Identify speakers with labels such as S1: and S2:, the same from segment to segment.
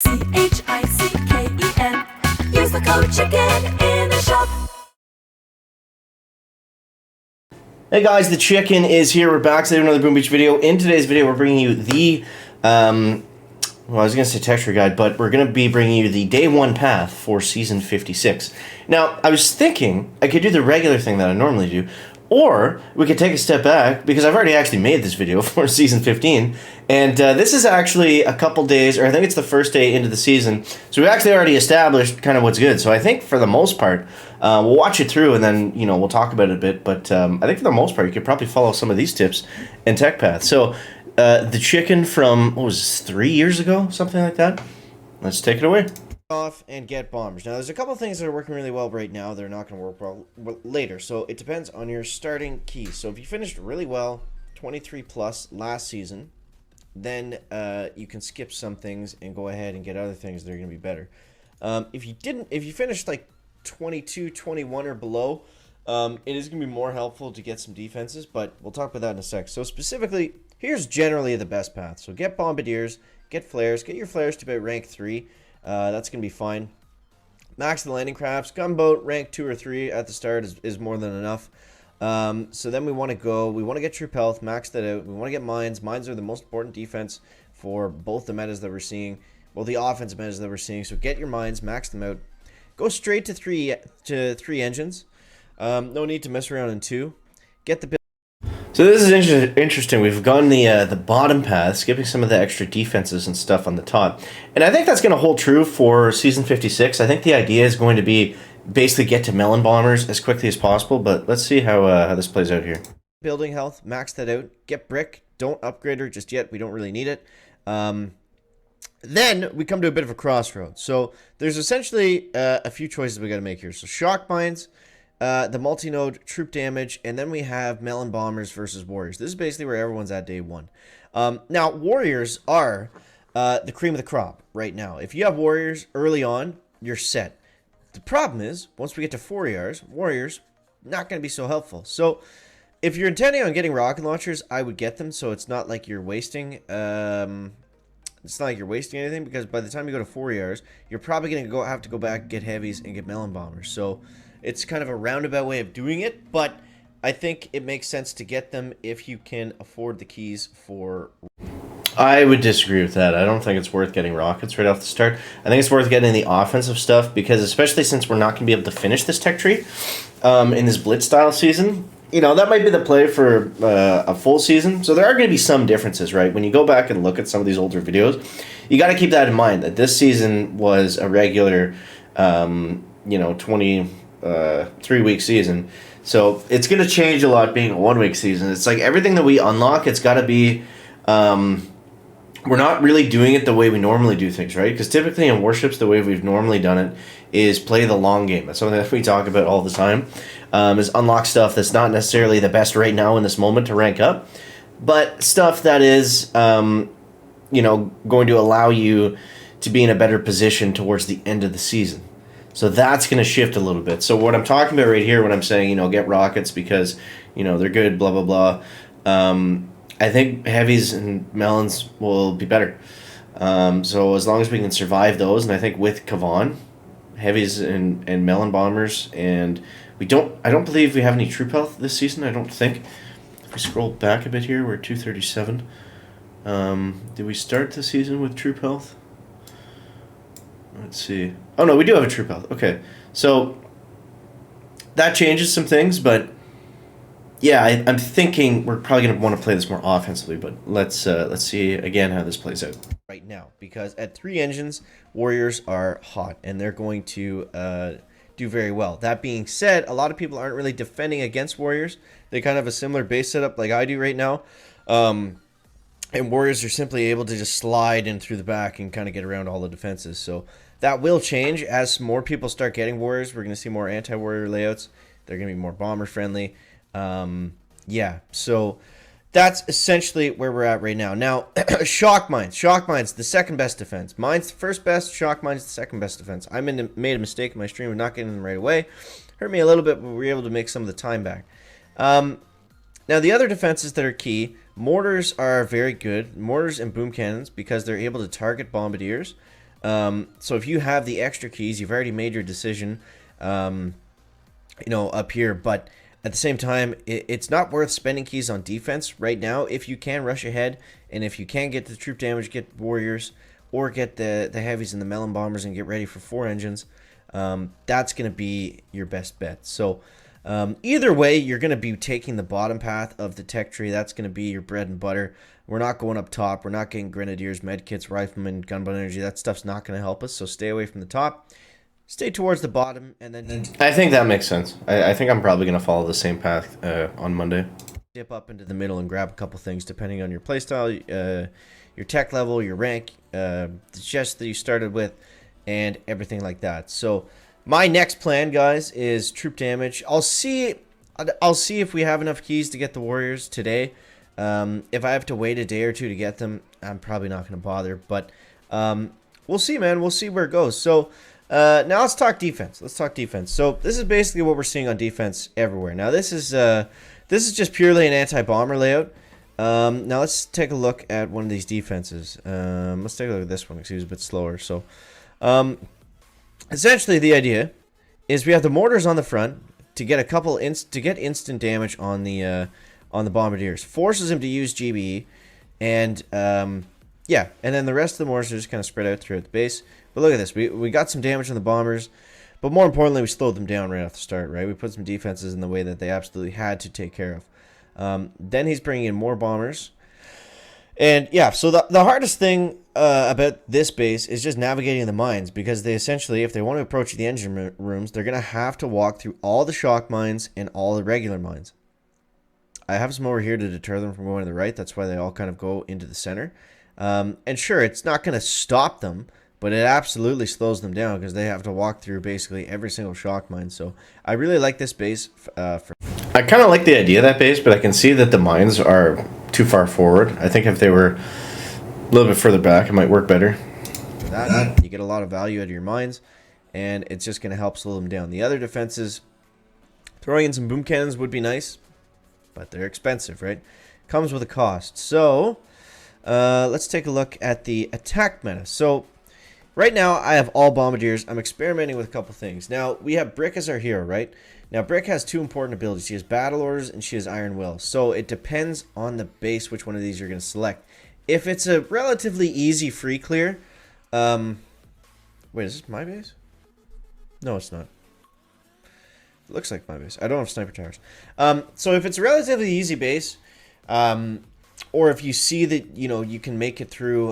S1: CHICKEN. Use the code CHICKEN in the shop.
S2: Hey guys, the Chicken is here. We're back to another Boom Beach video. In today's video, we're bringing you the, well, I was going to say texture guide, but we're going to be bringing you the day one path for season 56. Now, I was thinking I could do the regular thing that I normally do, or we could take a step back, because I've already actually made this video for season 15, and this is actually a couple days, or I think it's the first day into the season, so we've actually already established kind of what's good. So I think for the most part, we'll watch it through, and then, you know, we'll talk about it a bit, but I think for the most part, you could probably follow some of these tips and tech paths. So, the Chicken from, what was this, 3 years ago? Something like that? Let's take it away. Off and get bombers. Now, there's a couple of things that are working really well right now. They're not going to work well later. So it depends on your starting keys. So if you finished really well, 23 plus last season, then you can skip some things and go ahead and get other things that are going to be better. If you finished like 22, 21 or below, it is going to be more helpful to get some defenses, but we'll talk about that in a sec. So specifically, here's generally the best path. So get bombardiers, get flares, get your flares to about rank 3. That's going to be fine. Max the landing crafts. Gunboat, rank 2 or 3 at the start is more than enough. So then we want to get troop health, max that out. We want to get mines. Mines are the most important defense for both the metas that we're seeing, well, the offensive metas that we're seeing. So get your mines, max them out. Go straight to three engines. No need to mess around in 2. Get the. So this is interesting. We've gone the bottom path, skipping some of the extra defenses and stuff on the top. And I think that's going to hold true for Season 56. I think the idea is going to be basically get to melon bombers as quickly as possible, but let's see how this plays out here. Building health, max that out. Get brick. Don't upgrade her just yet. We don't really need it. Then we come to a bit of a crossroads. So there's essentially a few choices we got to make here. So shock mines, the multi-node, troop damage, and then we have melon bombers versus warriors. This is basically where everyone's at day one. Now, warriors are the cream of the crop right now. If you have warriors early on, you're set. The problem is, once we get to 4 years, warriors, not going to be so helpful. So if you're intending on getting rocket launchers, I would get them, so it's not like you're wasting anything, because by the time you go to 4 years, you're probably going to have to go back, get heavies, and get melon bombers. So it's kind of a roundabout way of doing it, but I think it makes sense to get them if you can afford the keys for. I would disagree with that. I don't think it's worth getting rockets right off the start. I think it's worth getting the offensive stuff, because especially since we're not going to be able to finish this tech tree in this Blitz style season, you know, that might be the play for a full season. So there are going to be some differences, right? When you go back and look at some of these older videos, you got to keep that in mind, that this season was a regular, 3-week season. So it's going to change a lot being a 1-week season. It's like everything that we unlock, it's got to be, we're not really doing it the way we normally do things, right? Because typically in Warships, the way we've normally done it is play the long game. That's something that we talk about all the time, is unlock stuff that's not necessarily the best right now in this moment to rank up, but stuff that is, going to allow you to be in a better position towards the end of the season. So that's going to shift a little bit. So what I'm talking about right here when I'm saying, get rockets because, they're good, blah, blah, blah. I think heavies and melons will be better. So as long as we can survive those, and I think with Kavan, heavies and melon bombers, and I don't believe we have any troop health this season, I don't think. If we scroll back a bit here, we're at 237. Did we start the season with troop health? Let's see. Oh, no, we do have a troop health. Okay. So that changes some things, but yeah, I'm thinking we're probably going to want to play this more offensively, but let's see again how this plays out right now, because at 3 engines, warriors are hot, and they're going to do very well. That being said, a lot of people aren't really defending against warriors. They kind of have a similar base setup like I do right now. And warriors are simply able to just slide in through the back and kind of get around all the defenses. So that will change as more people start getting warriors. We're going to see more anti-warrior layouts. They're going to be more bomber friendly. Yeah, so that's essentially where we're at right now. Now, shock mines. Shock mines, the second best defense. Mine's the first best. Shock mines, the second best defense. I made a mistake in my stream of not getting them right away. Hurt me a little bit, but we were able to make some of the time back. Now, the other defenses that are key, mortars are very good. Mortars and boom cannons, because they're able to target bombardiers. So if you have the extra keys, you've already made your decision, up here. But at the same time, it's not worth spending keys on defense right now. If you can rush ahead, and if you can get the troop damage, get warriors, or get the heavies and the melon bombers and get ready for 4 engines, that's going to be your best bet. So either way, you're going to be taking the bottom path of the tech tree. That's going to be your bread and butter. We're not going up top. We're not getting grenadiers, medkits, riflemen, gunboat energy. That stuff's not going to help us. So stay away from the top. Stay towards the bottom, and then
S3: I think that makes sense. I think I'm probably going to follow the same path on Monday.
S2: dip up into the middle and grab a couple things depending on your playstyle, your tech level, your rank, the chest that you started with, and everything like that. So my next plan, guys, is troop damage. I'll see if we have enough keys to get the warriors today. If I have to wait a day or two to get them, I'm probably not going to bother. But we'll see, man. We'll see where it goes. So now let's talk defense. So this is basically what we're seeing on defense everywhere. Now this is just purely an anti-bomber layout. Now let's take a look at one of these defenses. Let's take a look at this one because he was a bit slower. So essentially the idea is we have the mortars on the front to get instant damage on the bombardiers. Forces him to use GBE, and yeah, and then the rest of the mortars are just kind of spread out throughout the base. But look at this, we got some damage on the bombers, but more importantly, we slowed them down right off the start, right? We put some defenses in the way that they absolutely had to take care of. Then he's bringing in more bombers. And yeah, so the hardest thing about this base is just navigating the mines, because they essentially, if they want to approach the engine rooms, they're going to have to walk through all the shock mines and all the regular mines. I have some over here to deter them from going to the right. That's why they all kind of go into the center. And sure, it's not going to stop them, but it absolutely slows them down because they have to walk through basically every single shock mine. So I really like this base.
S3: I kind of like the idea of that base, but I can see that the mines are too far forward. I think if they were a little bit further back, it might work better.
S2: For that, you get a lot of value out of your mines, and it's just going to help slow them down. The other defenses, throwing in some boom cannons would be nice, but they're expensive, right? Comes with a cost. So let's take a look at the attack meta. So right now I have all bombardiers. I'm experimenting with a couple things. Now we have Brick as our hero, right? Now Brick has two important abilities. She has Battle Orders and she has Iron Will. So it depends on the base which one of these you're going to select. If it's a relatively easy free clear, wait, is this my base? No, it's not. It looks like my base. I don't have sniper towers. So if it's a relatively easy base, or if you see that, you can make it through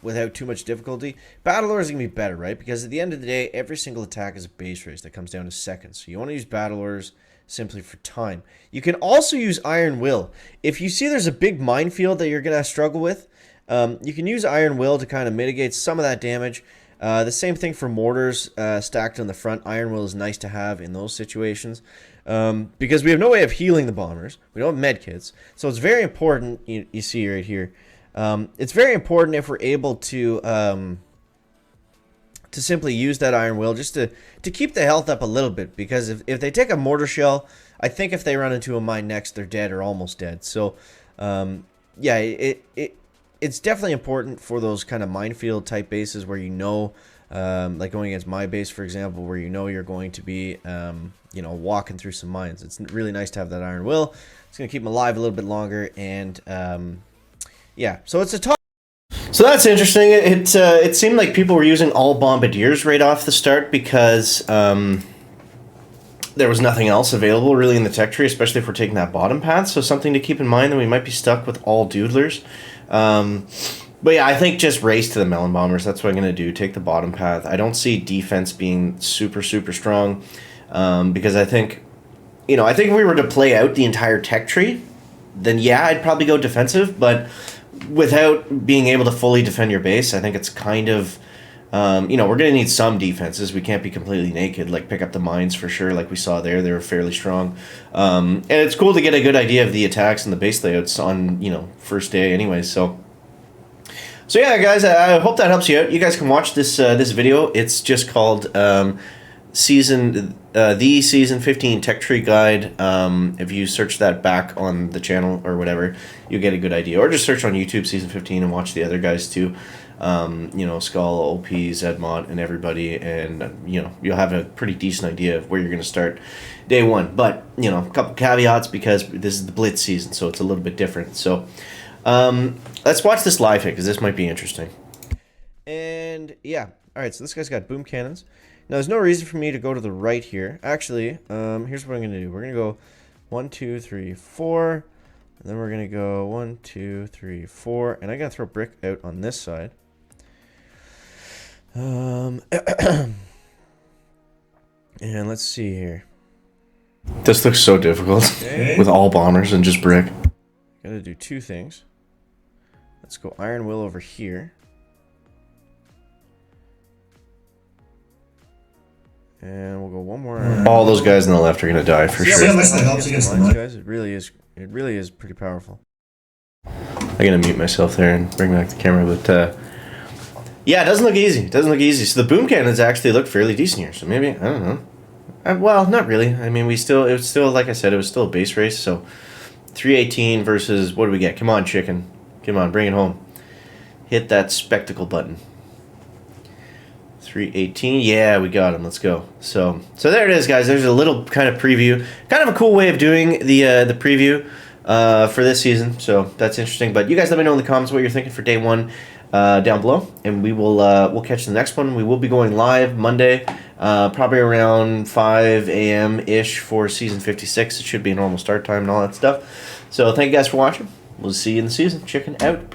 S2: without too much difficulty, Battle Orders is going to be better, right? Because at the end of the day, every single attack is a base race that comes down to seconds. So you want to use Battle Orders simply for time. You can also use Iron Will. If you see there's a big minefield that you're going to struggle with, you can use Iron Will to kind of mitigate some of that damage. The same thing for mortars stacked on the front. Iron Will is nice to have in those situations because we have no way of healing the bombers. We don't have medkits, so it's very important. You see right here, it's very important if we're able to simply use that Iron Will just to keep the health up a little bit, because if they take a mortar shell, I think if they run into a mine next, they're dead or almost dead. So yeah, it's definitely important for those kind of minefield type bases where like going against my base, for example, where you're going to be, walking through some mines. It's really nice to have that Iron Will. It's going to keep them alive a little bit longer, and yeah, so it's a top.
S3: So that's interesting. It seemed like people were using all bombardiers right off the start because there was nothing else available really in the tech tree, especially if we're taking that bottom path. So something to keep in mind, that we might be stuck with all doodlers. But yeah, I think just race to the melon bombers. That's what I'm going to do. Take the bottom path. I don't see defense being super, super strong because I think if we were to play out the entire tech tree, then yeah, I'd probably go defensive. But without being able to fully defend your base, I think it's kind of, we're going to need some defenses. We can't be completely naked, like pick up the mines for sure, like we saw there. They were fairly strong. And it's cool to get a good idea of the attacks and the base layouts on, first day anyway. So yeah, guys, I hope that helps you out. You guys can watch this video. It's just called the Season 15 Tech Tree Guide. If you search that back on the channel or whatever, you'll get a good idea. Or just search on YouTube Season 15 and watch the other guys too. you know, Skull, OP, Zedmont, and everybody, and you know, you'll have a pretty decent idea of where you're going to start day one. But you know, a couple caveats because this is the Blitz season, so it's a little bit different. So let's watch this live hit because this might be interesting. And yeah, all right. So this guy's got boom cannons. Now there's no reason for me to go to the right here. Actually, here's what I'm going to do. We're going to go 1, 2, 3, 4, and then we're going to go 1, 2, 3, 4, and I got to throw brick out on this side. And let's see here. This looks so difficult with all bombers and just brick. Gotta do two things. Let's go Iron Will over here. And we'll go one more. All those guys on the left are gonna die for sure. Guys, it really is pretty powerful. I'm gonna mute myself there and bring back the camera, but yeah, it doesn't look easy. It doesn't look easy. So the boom cannons actually look fairly decent here. So maybe, I don't know. Well, not really. I mean, it was still, like I said, it was still a base race. So 318 versus, what do we get? Come on, chicken. Come on, bring it home. Hit that spectacle button. 318. Yeah, we got him. Let's go. So there it is, guys. There's a little kind of preview. Kind of a cool way of doing the preview for this season. So that's interesting. But you guys let me know in the comments what you're thinking for day one. Down below, and we will we'll catch the next one. We will be going live Monday, probably around 5 a.m. ish for season 56. It should be a normal start time and all that stuff. So thank you guys for watching. We'll see you in the season. Chicken out.